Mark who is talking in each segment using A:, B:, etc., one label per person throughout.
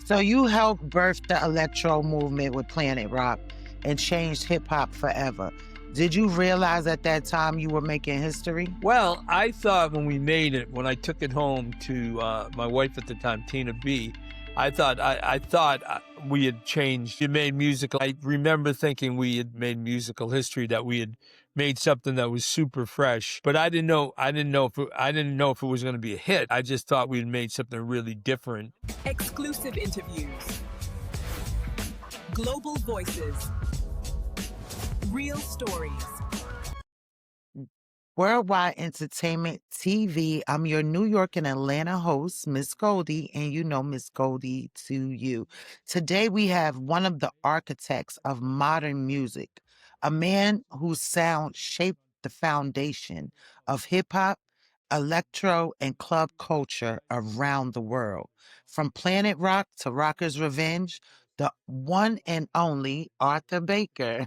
A: So you helped birth the electro movement with Planet Rock and changed hip hop forever. Did you realize at that time you were making history?
B: Well, I thought when we made it, when I took it home to my wife at the time, Tina B, I thought we had changed. You made musical. I remember thinking we had made musical history, that we had made something that was super fresh. But I didn't know if it was going to be a hit. I just thought we had made something really different.
C: Exclusive interviews, global voices, real stories.
A: Worldwide Entertainment TV. I'm your New York and Atlanta host, Miss Goldie, and you know Miss Goldie to you. Today we have one of the architects of modern music, a man whose sound shaped the foundation of hip hop, electro, and club culture around the world. From Planet Rock to Rocker's Revenge, the one and only Arthur Baker.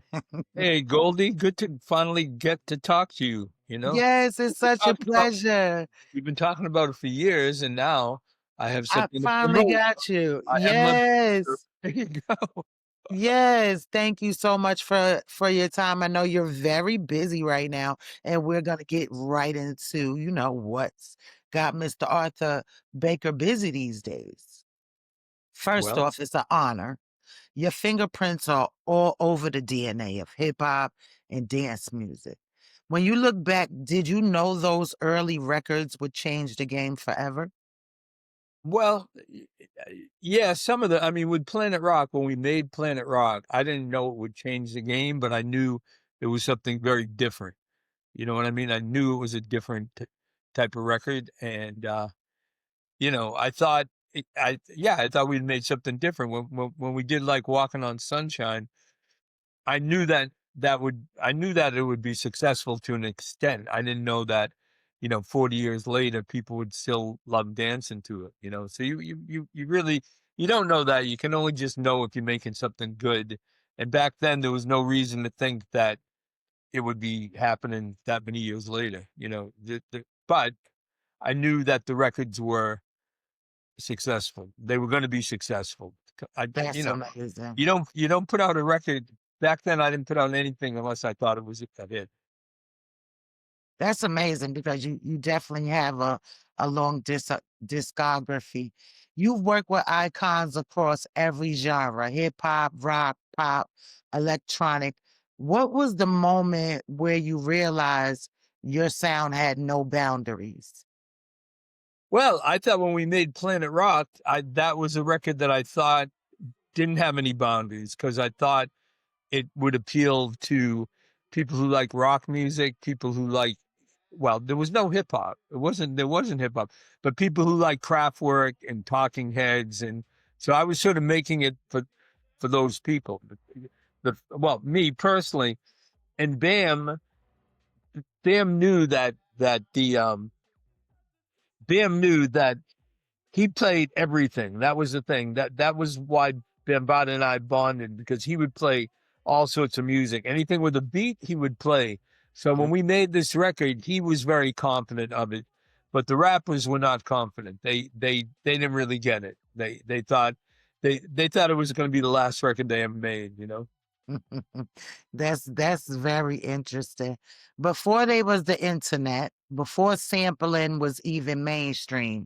B: Hey, Goldie, good to finally get to talk to you.
A: Yes, it's such a pleasure.
B: We've been talking about it for years, and now I have
A: I
B: something to
A: finally
B: promote.
A: got you.
B: I have my.
A: Yes.
B: There you go.
A: Yes. Thank you so much for your time. I know you're very busy right now, and we're gonna get right into, what's got Mr. Arthur Baker busy these days. First
B: Well,
A: off, it's an honor. Your fingerprints are all over the DNA of hip hop and dance music. When you look back, did you know those early records would change the game forever?
B: well, yeah, I mean, with Planet Rock, when we made Planet Rock, I didn't know it would change the game, but I knew it was something very different. You know what I mean? I knew it was a different type of record. And, I thought, I thought we'd made something different. When we did like Walking on Sunshine, I knew I knew that it would be successful to an extent. I didn't know that, 40 years later, people would still love dancing to it. So you really, you don't know that. You can only just know if you're making something good. And back then there was no reason to think that it would be happening that many years later, but I knew that the records were successful. They were going to be successful.
A: That's amazing.
B: You don't put out a record. Back then, I didn't put out anything unless I thought it was a hit.
A: That's amazing because you definitely have a long discography. You've worked with icons across every genre, hip hop, rock, pop, electronic. What was the moment where you realized your sound had no boundaries?
B: Well, I thought when we made Planet Rock, that was a record that I thought didn't have any boundaries, because I thought it would appeal to people who like rock music, people who like, well, there was no hip hop. There wasn't hip hop, but people who like Kraftwerk and Talking Heads. And so I was sort of making it for those people. Well, me personally, and Bam knew Bam knew that he played everything. That was the thing. That was why Bambaataa and I bonded, because he would play all sorts of music. Anything with a beat, he would play. So when we made this record, he was very confident of it, but the rappers were not confident. They didn't really get it. They thought it was going to be the last record they ever made.
A: That's very interesting. Before there was the internet, before sampling was even mainstream,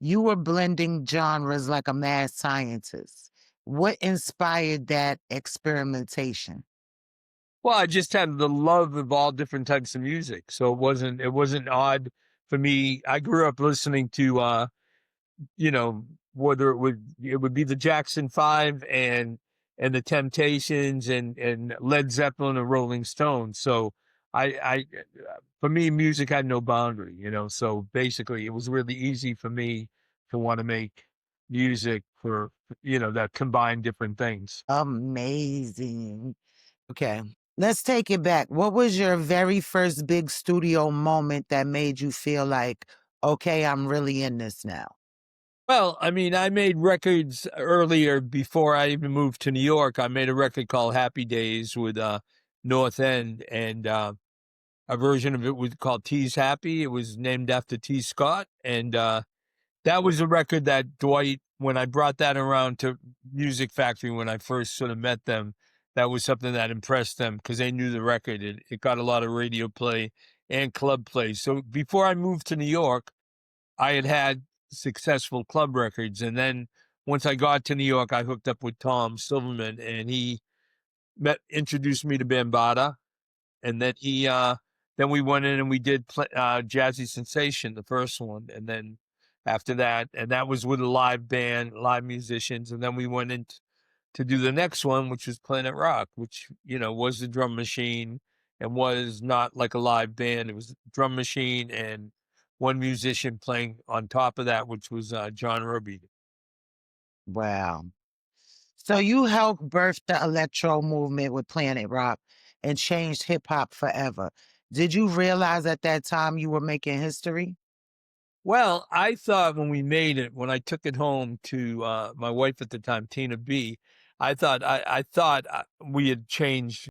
A: you were blending genres like a mad scientist. What inspired that experimentation?
B: Well, I just had the love of all different types of music, so it wasn't odd for me. I grew up listening to whether it would be the Jackson 5 and the Temptations and Led Zeppelin and Rolling Stones. So I for me, music had no boundary. So basically it was really easy for me to want to make music for, that combined different things.
A: Amazing. Okay. Let's take it back. What was your very first big studio moment that made you feel like, okay, I'm really in this now?
B: Well, I mean, I made records earlier before I even moved to New York. I made a record called Happy Days with North End, and a version of it was called T's Happy. It was named after T. Scott. And that was a record that Dwight when I brought that around to Music Factory, when I first sort of met them, that was something that impressed them because they knew the record. It got a lot of radio play and club play. So before I moved to New York, I had successful club records. And then once I got to New York, I hooked up with Tom Silverman, and he introduced me to Bambaataa. And then we went in and we did Jazzy Sensation, the first one. And then after that, and that was with a live band, live musicians. And then we went in to do the next one, which was Planet Rock, which, was the drum machine and was not like a live band. It was a drum machine and one musician playing on top of that, which was John Ruby.
A: Wow. So you helped birth the electro movement with Planet Rock and changed hip hop forever. Did you realize at that time you were making history?
B: Well, I thought when we made it, when I took it home to my wife at the time, Tina B, I thought we had changed.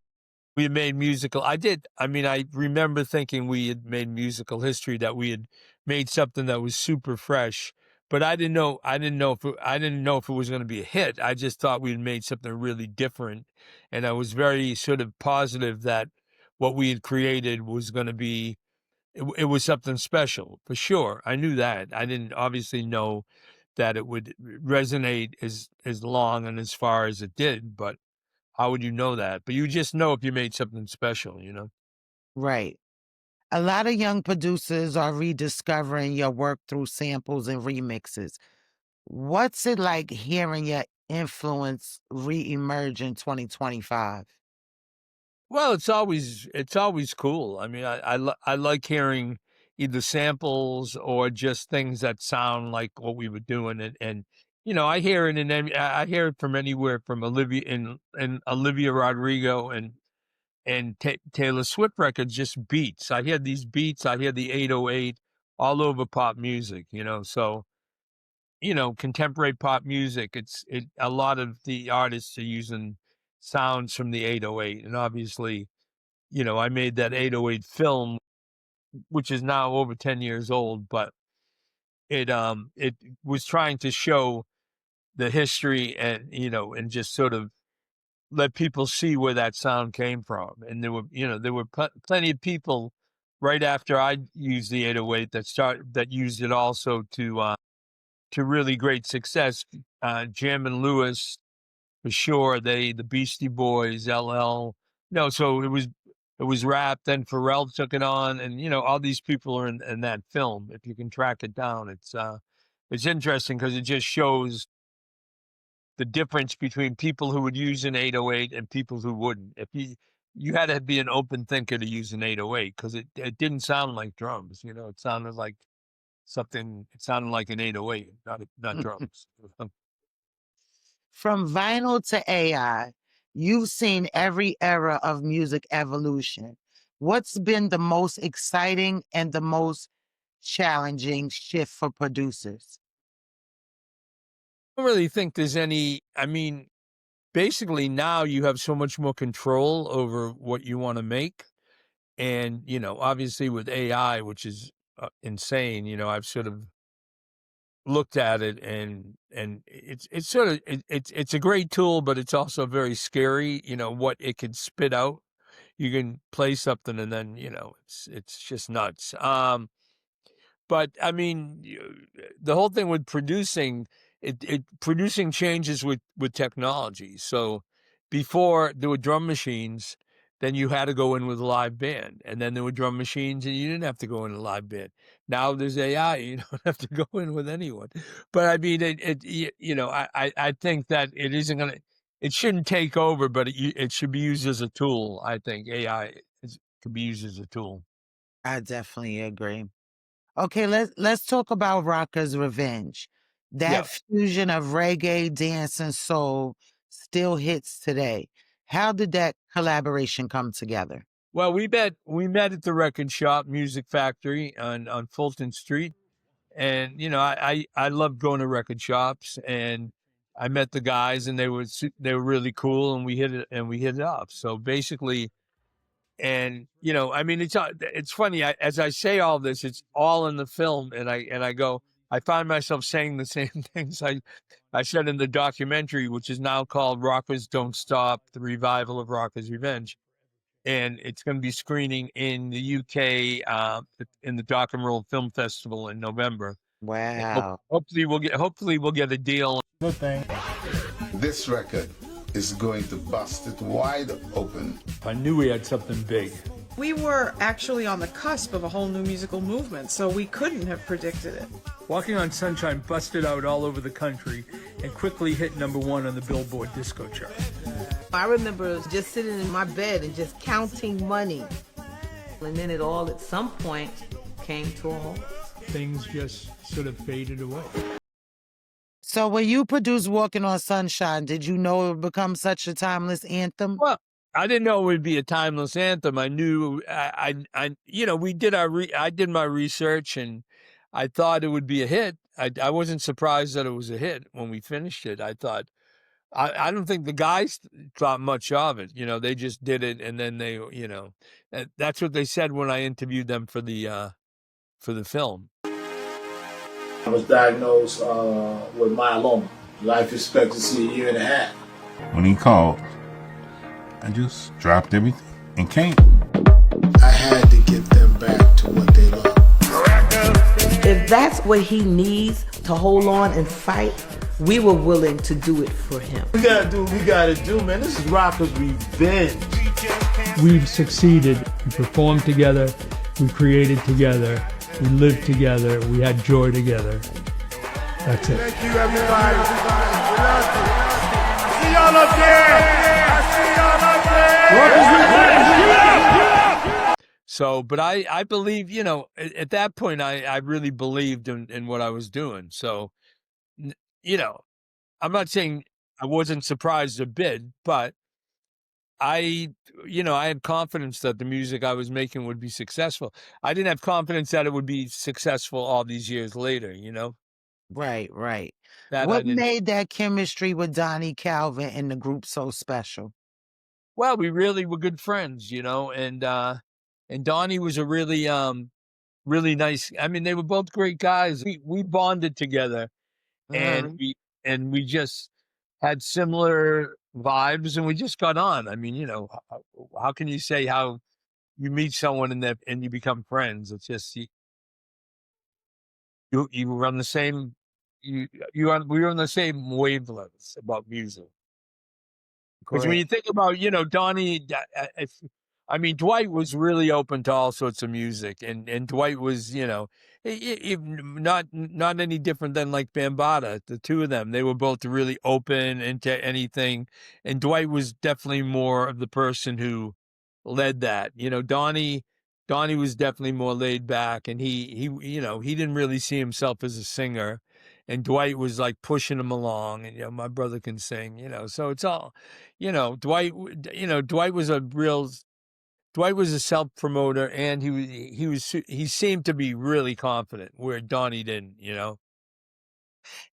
B: We had made musical. I did. I mean, I remember thinking we had made musical history, that we had made something that was super fresh. But I didn't know. I didn't know if it was going to be a hit. I just thought we had made something really different, and I was very sort of positive that what we had created was going to be. It was something special for sure. I knew that. I didn't obviously know that it would resonate as long and as far as it did, but how would you know that? But you just know if you made something special.
A: Right. A lot of young producers are rediscovering your work through samples and remixes. What's it like hearing your influence reemerge in 2025?
B: Well, it's always cool. I mean, I like hearing either samples or just things that sound like what we were doing, and I hear it I hear it from anywhere from Olivia Rodrigo and Taylor Swift records, just beats. I hear these beats. I hear the 808 all over pop music. So contemporary pop music. A lot of the artists are using sounds from the 808, and obviously, I made that 808 film, which is now over 10 years old, but it was trying to show the history and just sort of let people see where that sound came from. And there were plenty of people right after I used the 808 that used it also to really great success. Jam and Lewis, for sure. The Beastie Boys, LL. No, so it was rap. Then Pharrell took it on, and all these people are in that film. If you can track it down, it's interesting because it just shows the difference between people who would use an 808 and people who wouldn't. If you had to be an open thinker to use an 808 because it didn't sound like drums. It sounded like something. It sounded like an 808, not drums.
A: From vinyl to AI, you've seen every era of music evolution. What's been the most exciting and the most challenging shift for producers?
B: I don't really think there's any. I mean, basically now you have so much more control over what you want to make, and obviously with AI, which is insane. I've sort of looked at it, and it's sort of it's a great tool, but it's also very scary. What it can spit out. You can play something, and then it's just nuts. But I mean, the whole thing with producing, it producing changes with technology. So before there were drum machines, then you had to go in with a live band, and then there were drum machines, and you didn't have to go in a live band. Now there's AI, you don't have to go in with anyone. But I mean, I think that it isn't gonna, it shouldn't take over, but it should be used as a tool. I think AI could be used as a tool.
A: I definitely agree. Okay, let's talk about Rocker's Revenge.
B: Yeah.
A: That fusion of reggae, dance, and soul still hits today. How did that collaboration come together?
B: Well, we met at the record shop, Music Factory on Fulton Street, and I love going to record shops, and I met the guys, and they were really cool, and we hit it off. So basically, and I mean, it's funny, as I say all this, it's all in the film, and I go, I find myself saying the same things I said in the documentary, which is now called Rockers Don't Stop, the revival of Rockers Revenge. And it's going to be screening in the UK in the Dock and Roll Film Festival in November. And
A: Wow.
B: hopefully we'll get a deal.
D: Good thing.
E: This record is going to bust it wide open.
B: I knew we had something big.
F: We were actually on the cusp of a whole new musical movement, so we couldn't have predicted it.
B: Walking on Sunshine busted out all over the country and quickly hit #1 on the Billboard disco chart.
G: I remember just sitting in my bed and just counting money. And then it all at some point came to a halt.
B: Things just sort of faded away.
A: So when you produced Walking on Sunshine, did you know it would become such a timeless anthem?
B: Well, I didn't know it would be a timeless anthem. I knew we did I did my research and I thought it would be a hit. I wasn't surprised that it was a hit when we finished it. I thought, I don't think the guys thought much of it. You know, they just did it, and then they, that's what they said when I interviewed them for the film.
D: I was diagnosed with myeloma. Life expectancy a year and a half.
H: When he called, I just dropped everything and came.
D: I had to get them back to what they love.
G: If that's what he needs to hold on and fight, we were willing to do it for him.
D: We gotta do what we gotta do, man. This is Rockers Revenge.
B: We've succeeded. We performed together. We created together. We lived together. We had joy together. That's it.
D: Thank you, everybody. We love you. I see y'all up there. I see y'all up there.
B: So, but I believe, at that point, I really believed in what I was doing. So, I'm not saying I wasn't surprised a bit, but I had confidence that the music I was making would be successful. I didn't have confidence that it would be successful all these years later,
A: Right, right.
B: That I
A: What
B: didn't.
A: made that chemistry with Donnie Calvin and the group so special?
B: Well, we really were good friends, and Donnie was a really, really nice. I mean, they were both great guys. We bonded together, and we just had similar vibes, and we just got on. I mean, how can you say how you meet someone and you become friends? It's just you run the same. We were on the same wavelengths about music. Because when you think about, Donnie, Dwight was really open to all sorts of music, and Dwight was, not any different than like Bambaataa. The two of them, they were both really open into anything, and Dwight was definitely more of the person who led that. Donnie was definitely more laid back, and he didn't really see himself as a singer. And Dwight was like pushing him along, and my brother can sing, so it's all, Dwight was Dwight was a self promoter, and he seemed to be really confident, where Donnie didn't,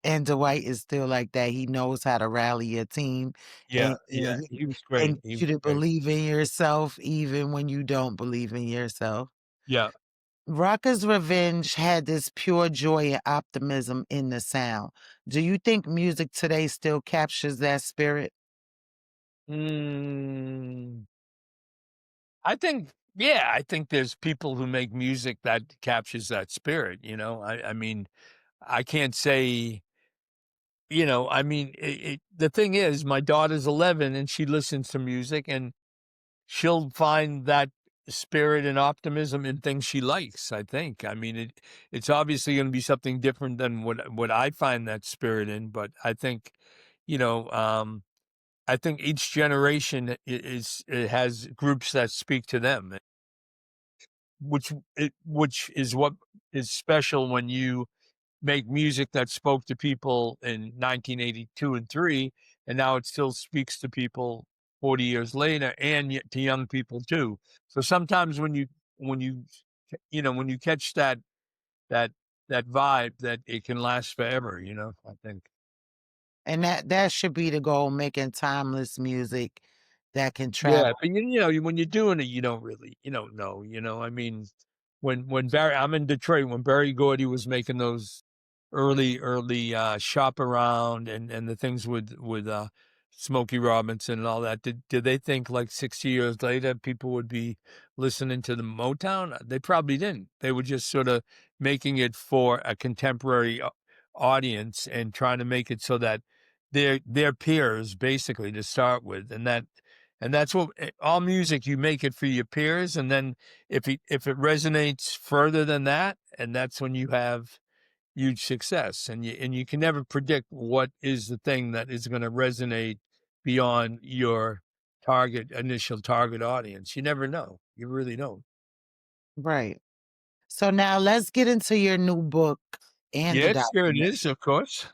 A: And Dwight is still like that. He knows how to rally a team.
B: Yeah,
A: And
B: he was great.
A: and you to believe in yourself even when you don't believe in yourself.
B: Yeah.
A: Rockers Revenge had this pure joy and optimism in the sound. Do you think music today still captures that spirit?
B: I think there's people who make music that captures that spirit, I mean, I can't say, the thing is, my daughter's 11 and she listens to music, and she'll find that spirit and optimism in things she likes, I think. I mean, it's obviously going to be something different than what I find that spirit in, but I think, I think each generation it has groups that speak to them, which is what is special when you make music that spoke to people in 1982 and 3, and now it still speaks to people 40 years later, and yet to young people too. So sometimes when you catch that vibe, that it can last forever, I think.
A: And that should be the goal, making timeless music that can travel.
B: Yeah, but when you're doing it, you don't know, I mean, when Barry, I'm in Detroit, when Barry Gordy was making those early shop around and the things with Smokey Robinson and all that. Did they think like 60 years later people would be listening to the Motown? They probably didn't. They were just sort of making it for a contemporary audience and trying to make it so that their peers basically to start with, and that's what all music, you make it for your peers, and then if it resonates further than that, and that's when you have huge success. And you can never predict what is the thing that is going to resonate beyond your initial target audience. You never know. You really don't.
A: Right. So now let's get into your new book and the
B: Yes, here it
A: document.
B: is, of course.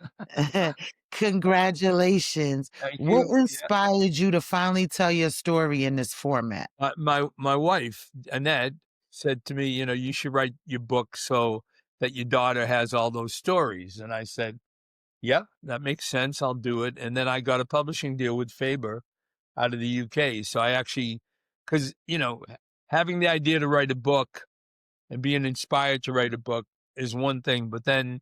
A: Congratulations.
B: Thank
A: What
B: you. Yeah.
A: inspired you to finally tell your story in this format?
B: My wife, Annette, said to me, you should write your book so that your daughter has all those stories. And I said, yeah, that makes sense. I'll do it. And then I got a publishing deal with Faber out of the UK. So I actually, because, having the idea to write a book and being inspired to write a book is one thing, but then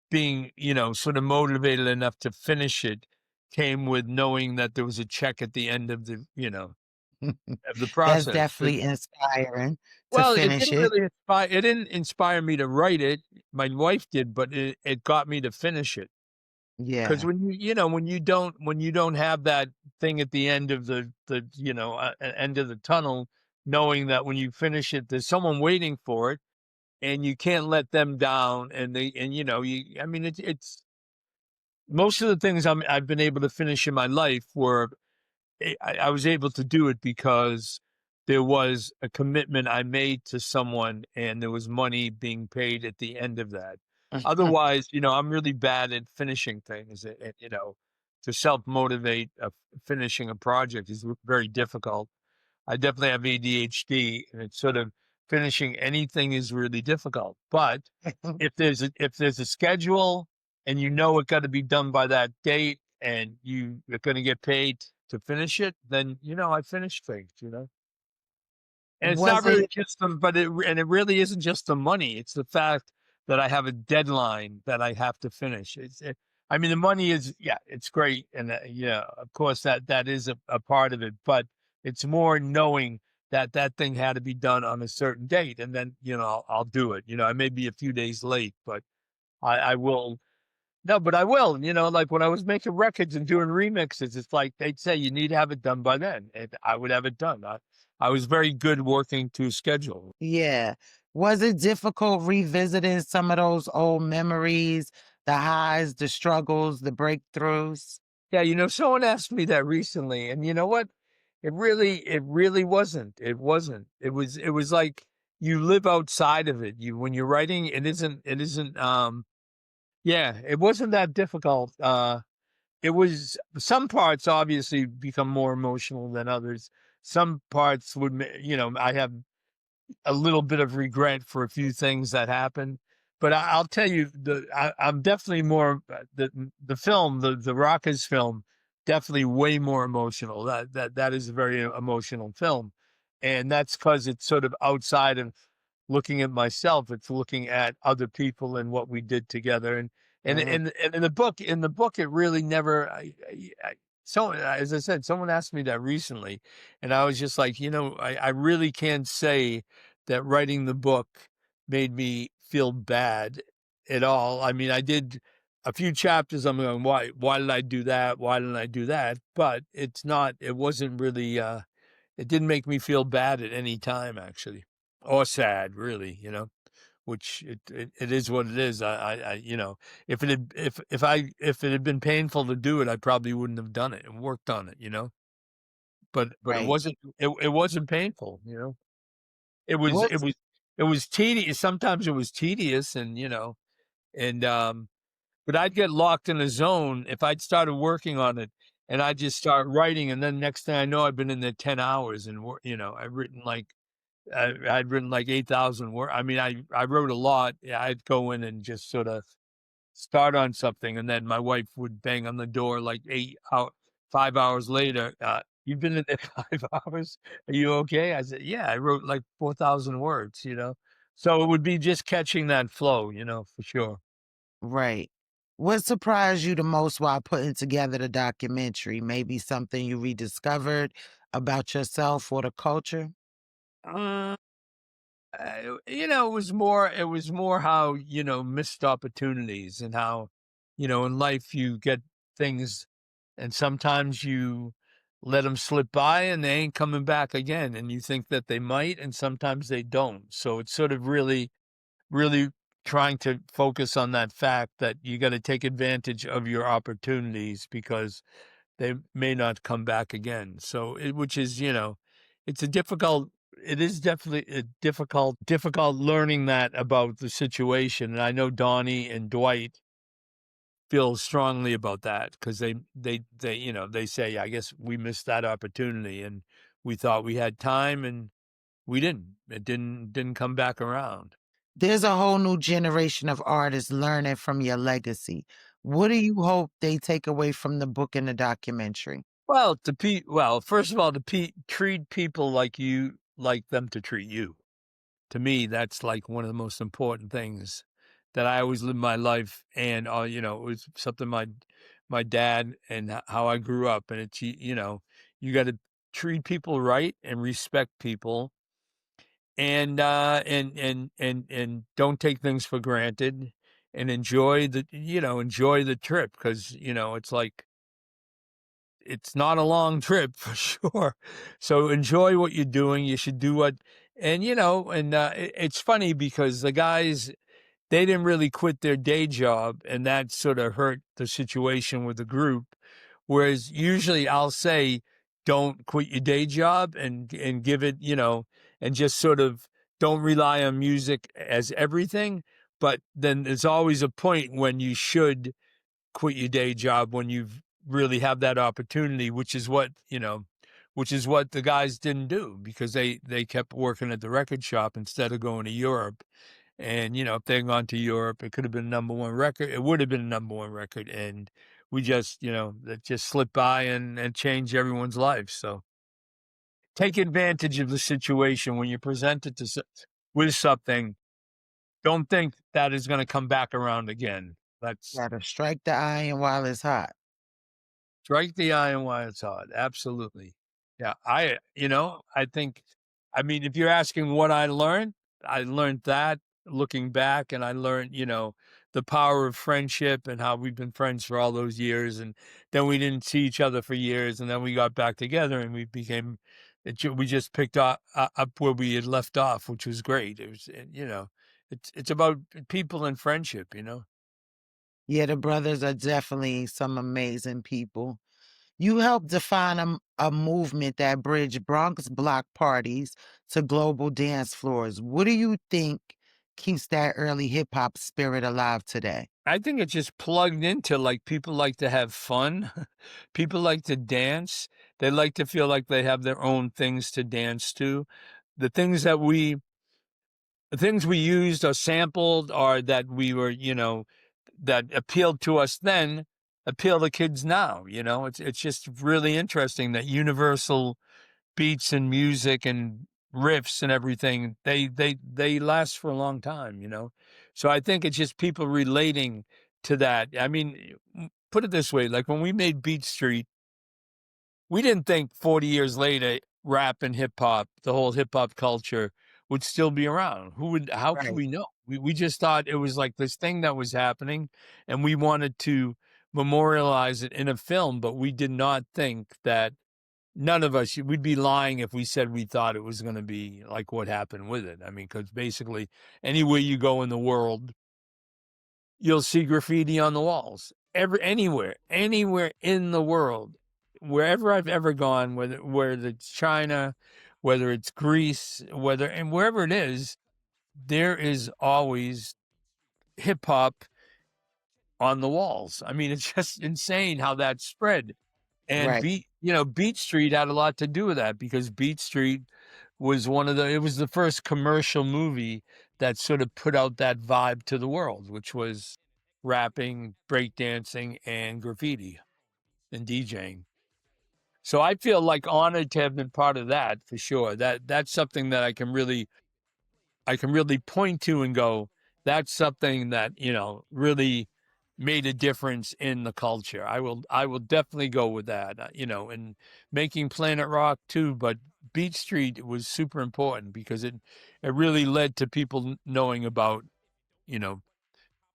B: being, sort of motivated enough to finish it came with knowing that there was a check at the end of the, of the
A: That's
B: process.
A: definitely inspiring to
B: Well,
A: finish it.
B: it didn't inspire me to write it. My wife did, but it got me to finish it. Because
A: Yeah.
B: when you don't have that thing at the end of the end of the tunnel, knowing that when you finish it, there's someone waiting for it, and you can't let them down. And I mean, it's most of the things I've been able to finish in my life were I was able to do it because there was a commitment I made to someone, and there was money being paid at the end of that. Otherwise, I'm really bad at finishing things, and to self motivate finishing a project is very difficult. I definitely have ADHD, and it's sort of finishing anything is really difficult. But if there's a schedule and it got to be done by that date, and you are going to get paid to finish it, then I finish things. And it's not
A: Was it
B: really just them, but it really isn't just the money. It's the fact that I have a deadline that I have to finish. I mean, the money is, yeah, it's great, and yeah, of course that is a part of it. But it's more knowing that that thing had to be done on a certain date, and then I'll do it. I may be a few days late, but I will. No, but I will. Like when I was making records and doing remixes, it's like they'd say you need to have it done by then, and I would have it done. I was very good working to schedule.
A: yeah. Was it difficult revisiting some of those old memories, the highs, the struggles, the breakthroughs?
B: Yeah, someone asked me that recently, and you know what? It really wasn't. It wasn't. It was like you live outside of it. When you're writing, it isn't. Yeah, it wasn't that difficult. It was some parts obviously become more emotional than others. Some parts I have a little bit of regret for a few things that happened. But I'll tell you, I'm definitely more the film, the Rockers film, definitely way more emotional. That is a very emotional film, and that's because it's sort of outside of looking at myself. It's looking at other people and what we did together. And in the book, it really never. So as I said, someone asked me that recently, and I was just like, I really can't say that writing the book made me feel bad at all. I mean, I did a few chapters. I'm going, why did I do that? Why didn't I do that? But it wasn't really, it didn't make me feel bad at any time, actually, or sad, really, which it is what it is. If if it had been painful to do it, I probably wouldn't have done it and worked on it, but
A: Right.
B: it wasn't painful, it was
A: What's
B: it was tedious. Sometimes it was tedious, and but I'd get locked in a zone if I'd started working on it, and I'd just start writing, and then next thing I know, I've been in there 10 hours, and I'd written like 8,000 words. I mean, I wrote a lot. Yeah, I'd go in and just sort of start on something, and then my wife would bang on the door like 5 hours later. You've been in there 5 hours. Are you okay? I said, yeah, I wrote like 4,000 words. So it would be just catching that flow, for sure.
A: Right. What surprised you the most while putting together the documentary? Maybe something you rediscovered about yourself or the culture?
B: Uh, it was more how, missed opportunities and how, in life you get things and sometimes you let them slip by and they ain't coming back again. And you think that they might, and sometimes they don't. So it's sort of really trying to focus on that fact that you got to take advantage of your opportunities because they may not come back again. So which is, it's a difficult, it is definitely a difficult learning that about the situation. And I know Donnie and Dwight feel strongly about that because they say, I guess we missed that opportunity and we thought we had time and we didn't. It didn't come back around.
A: There's a whole new generation of artists learning from your legacy. What do you hope they take away from the book and the documentary?
B: Well, first of all, treat people like you like them to treat you. To me, that's like one of the most important things that I always live my life. And, it was something my dad and how I grew up. And it's, you got to treat people right and respect people and don't take things for granted and enjoy the trip. Cause, it's like, it's not a long trip for sure. So enjoy what you're doing. You should do it's funny because the guys, they didn't really quit their day job and that sort of hurt the situation with the group. Whereas usually I'll say, don't quit your day job and give it, and just sort of don't rely on music as everything. But then there's always a point when you should quit your day job when you've really have that opportunity, which is what the guys didn't do because they kept working at the record shop instead of going to Europe. And if they'd gone to Europe, it could have been a number one record. It would have been a number one record, and we just that just slipped by and changed everyone's life. So take advantage of the situation when you're presented with something. Don't think that is going to come back around again. That's
A: Gotta strike the iron while it's hot.
B: Strike the iron while it's hot. Absolutely. Yeah. I think, I mean, if you're asking what I learned that looking back and I learned, the power of friendship and how we've been friends for all those years. And then we didn't see each other for years. And then we got back together and we just picked up where we had left off, which was great. It was, it's about people and friendship.
A: Yeah, the brothers are definitely some amazing people. You helped define a movement that bridged Bronx block parties to global dance floors. What do you think keeps that early hip hop spirit alive today?
B: I think it's just plugged into like people like to have fun. People like to dance. They like to feel like they have their own things to dance to. The things that the things we used or sampled or that we were, that appealed to us then appeal to kids now. It's just really interesting that universal beats and music and riffs and everything, they last for a long time. So I think it's just people relating to that. I mean, put it this way, like when we made Beat Street, we didn't think 40 years later rap and hip hop, the whole hip hop culture would still be around. How could
A: Right.
B: we know? We just thought it was like this thing that was happening and we wanted to memorialize it in a film, but we did not think that none of us, we'd be lying if we said we thought it was going to be like what happened with it. I mean, because basically anywhere you go in the world, you'll see graffiti on the walls. Anywhere in the world, wherever I've ever gone, whether it's China, whether it's Greece, and wherever it is, there is always hip hop on the walls. I mean, it's just insane how that spread. And
A: Right.
B: Beat Street had a lot to do with that because Beat Street was it was the first commercial movie that sort of put out that vibe to the world, which was rapping, breakdancing, and graffiti and DJing. So I feel like honored to have been part of that for sure. That's something that I can really point to and go, that's something that, really made a difference in the culture. I will definitely go with that, and making Planet Rock too, but Beat Street was super important because it really led to people knowing about, you know,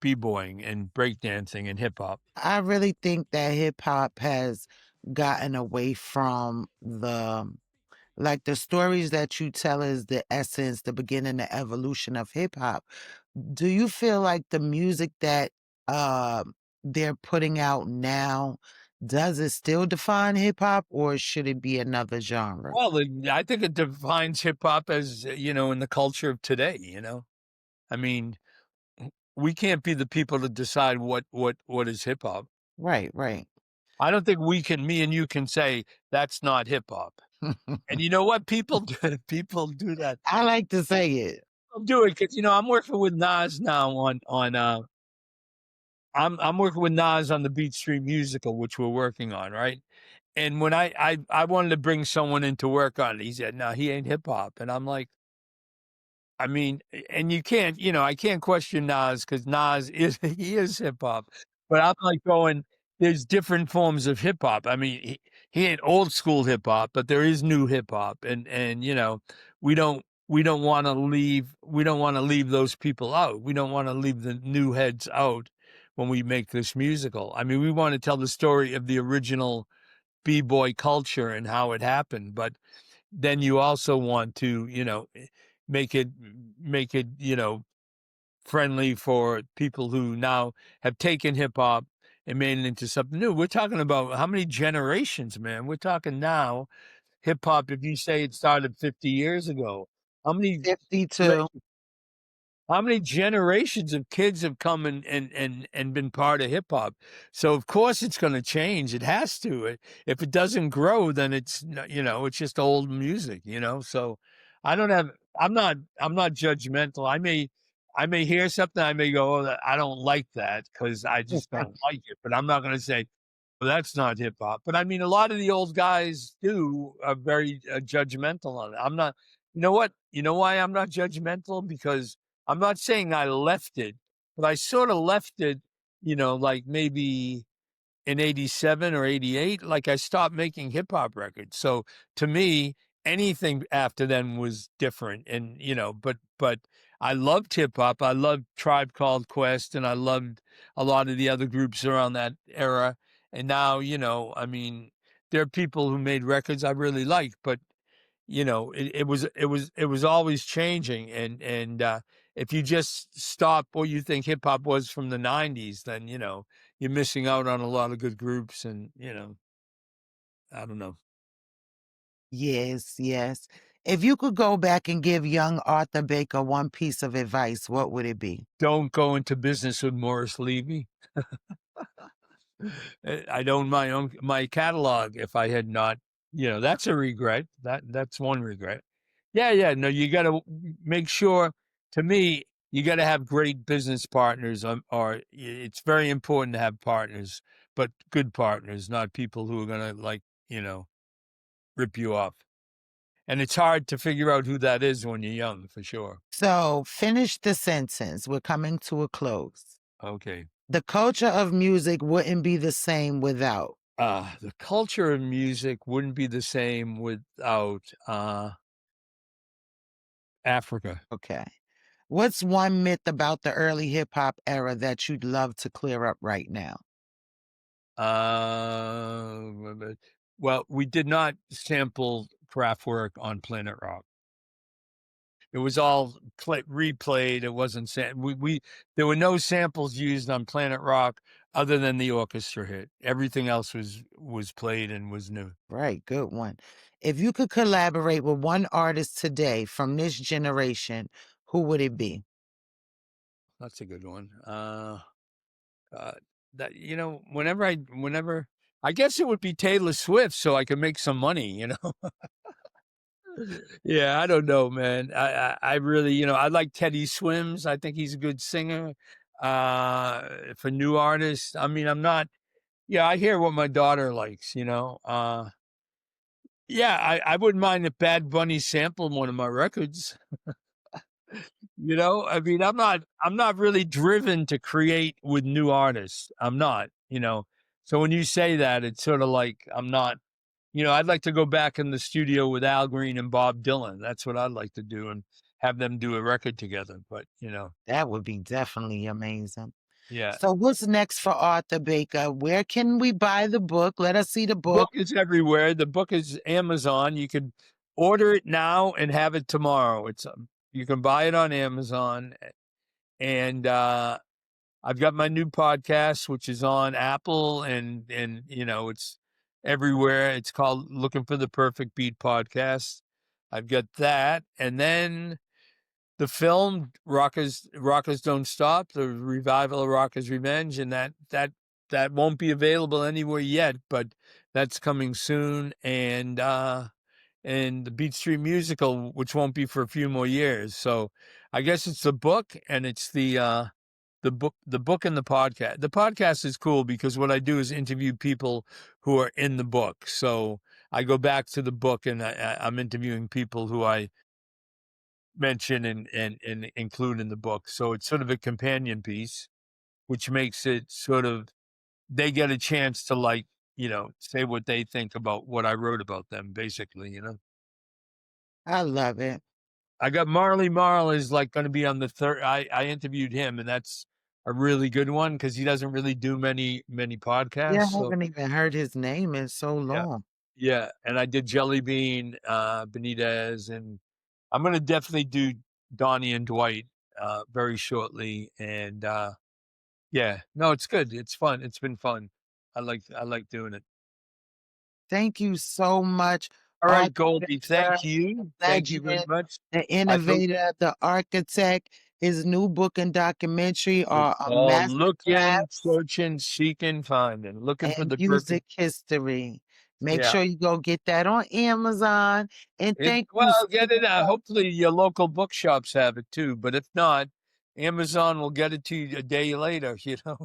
B: b-boying and breakdancing and hip hop.
A: I really think that hip hop has gotten away from like the stories that you tell is the essence, the beginning, the evolution of hip hop. Do you feel like the music that they're putting out now, does it still define hip hop or should it be another genre?
B: Well, I think it defines hip hop as, in the culture of today, I mean, we can't be the people to decide what is hip hop.
A: Right, right.
B: I don't think me and you can say that's not hip hop. And you know what? People do, people do that.
A: I like to say it.
B: I'll do it because I'm working with Nas now I'm working with Nas on the Beat Street musical, which we're working on, right? And when I wanted to bring someone in to work on it, he said, "No, he ain't hip hop," and I'm like, I mean, and you can't, I can't question Nas because Nas is he is hip hop, but I'm like going, there's different forms of hip hop. I mean, he ain't old school hip hop, but there is new hip hop, and we don't want to leave those people out. We don't want to leave the new heads out when we make this musical. I mean, we want to tell the story of the original b-boy culture and how it happened, but then you also want to, make it friendly for people who now have taken hip hop and made it into something new. We're talking about how many generations, man? We're talking now hip hop. If you say it started 50 years ago, how many
A: 52.
B: how many generations of kids have come and been part of hip hop? So of course it's going to change. It has to. If it doesn't grow, then it's it's just old music. So I'm not judgmental. I may hear something. I may go, oh, I don't like that because I just don't like it. But I'm not going to say, well, that's not hip hop. But I mean, a lot of the old guys are very judgmental on it. I'm not. You know what? You know why I'm not judgmental? Because I'm not saying I left it, but I sort of left it, like maybe in 87 or 88, like I stopped making hip hop records. So to me, anything after then was different. And, but I loved hip hop. I loved Tribe Called Quest and I loved a lot of the other groups around that era. And now, I mean, there are people who made records I really like, but it was always changing. And if you just stop what you think hip hop was from the 90s, then, you're missing out on a lot of good groups. And, I don't know.
A: Yes, yes. If you could go back and give young Arthur Baker one piece of advice, what would it be?
B: Don't go into business with Morris Levy. I'd own my catalog if I had not, that's a regret. That's one regret. Yeah. No, you got to make sure, to me, you got to have great business partners, or it's very important to have partners, but good partners, not people who are going to rip you off. And it's hard to figure out who that is when you're young, for sure.
A: So finish the sentence. We're coming to a close.
B: Okay.
A: The culture of music wouldn't be the same without.
B: The culture of music wouldn't be the same without Africa.
A: Okay. What's one myth about the early hip hop era that you'd love to clear up right now?
B: Well, we did not sample Kraftwerk on Planet Rock. It was all replayed. It wasn't there were no samples used on Planet Rock other than the orchestra hit. Everything else was played and was new.
A: Right, good one. If you could collaborate with one artist today from this generation, who would it be?
B: That's a good one. That whenever I guess it would be Taylor Swift, so I could make some money. Yeah, I don't know, man. I really, I like Teddy Swims. I think he's a good singer. For new artists, I mean, I'm not. Yeah, I hear what my daughter likes. Yeah, I wouldn't mind if Bad Bunny sampled one of my records. You know, I mean, I'm not really driven to create with new artists. I'm not, you know. So when you say that, it's sort of like I'm not, you know, I'd like to go back in the studio with Al Green and Bob Dylan. That's what I'd like to do and have them do a record together. But, you know,
A: That would be definitely amazing.
B: yeah.
A: So what's next for Arthur Baker? Where can we buy the book? Let us see the book.
B: Book is everywhere. The book is Amazon. You can order it now and have it tomorrow. It's you can buy it on Amazon, and I've got my new podcast, which is on Apple, and you know it's everywhere. It's called Looking for the Perfect Beat Podcast. I've got that, and then the film Rockers Don't Stop, the revival of Rockers Revenge, and that won't be available anywhere yet, but that's coming soon. And the Beat Street musical, which won't be for a few more years. So I guess it's the book and it's the book and the podcast. The podcast is cool because what I do is interview people who are in the book. So I go back to the book and I'm interviewing people who I mention and include in the book. So it's sort of a companion piece, which makes it sort of, they get a chance to, like, you know, say what they think about what I wrote about them, basically, you know.
A: I love it.
B: I got Marley Marl is like going to be on the third. I interviewed him, and that's a really good one because he doesn't really do many
A: Yeah,
B: podcasts.
A: I
B: So
A: haven't even heard his name in so
B: yeah,
A: long.
B: yeah. And I did Jelly Bean, Benitez, and I'm going to definitely do Donnie and Dwight very shortly. And yeah, no, it's good. It's fun. It's been fun. I like doing it.
A: Thank you so much,
B: All right,
A: Arthur
B: Goldie.
A: Baker,
B: Thank you.
A: the
B: Thank you very
A: legend,
B: much.
A: the
B: I hope
A: innovator, the architect. His new book and documentary
B: it's
A: are a
B: all
A: masterclass
B: looking, searching, seeking, finding, looking for
A: and
B: the perfect.
A: music history. Make
B: Yeah.
A: sure you go get that on Amazon. And thank you
B: Well,
A: so
B: get it.
A: much.
B: Hopefully, your local bookshops have it too. But if not, Amazon will get it to you a day later. You know,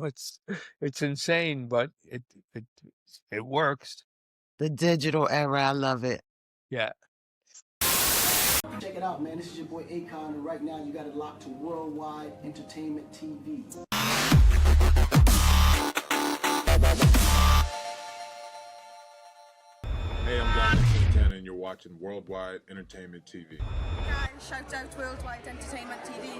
B: it's insane, but it works.
A: The digital era. I love it.
B: Yeah.
I: Check it out, man. This is your boy Akon, and right now you got it locked to Worldwide Entertainment TV.
H: Hey, I'm Dominic Santana, and you're watching Worldwide Entertainment TV.
J: Guys, shout out Worldwide Entertainment TV.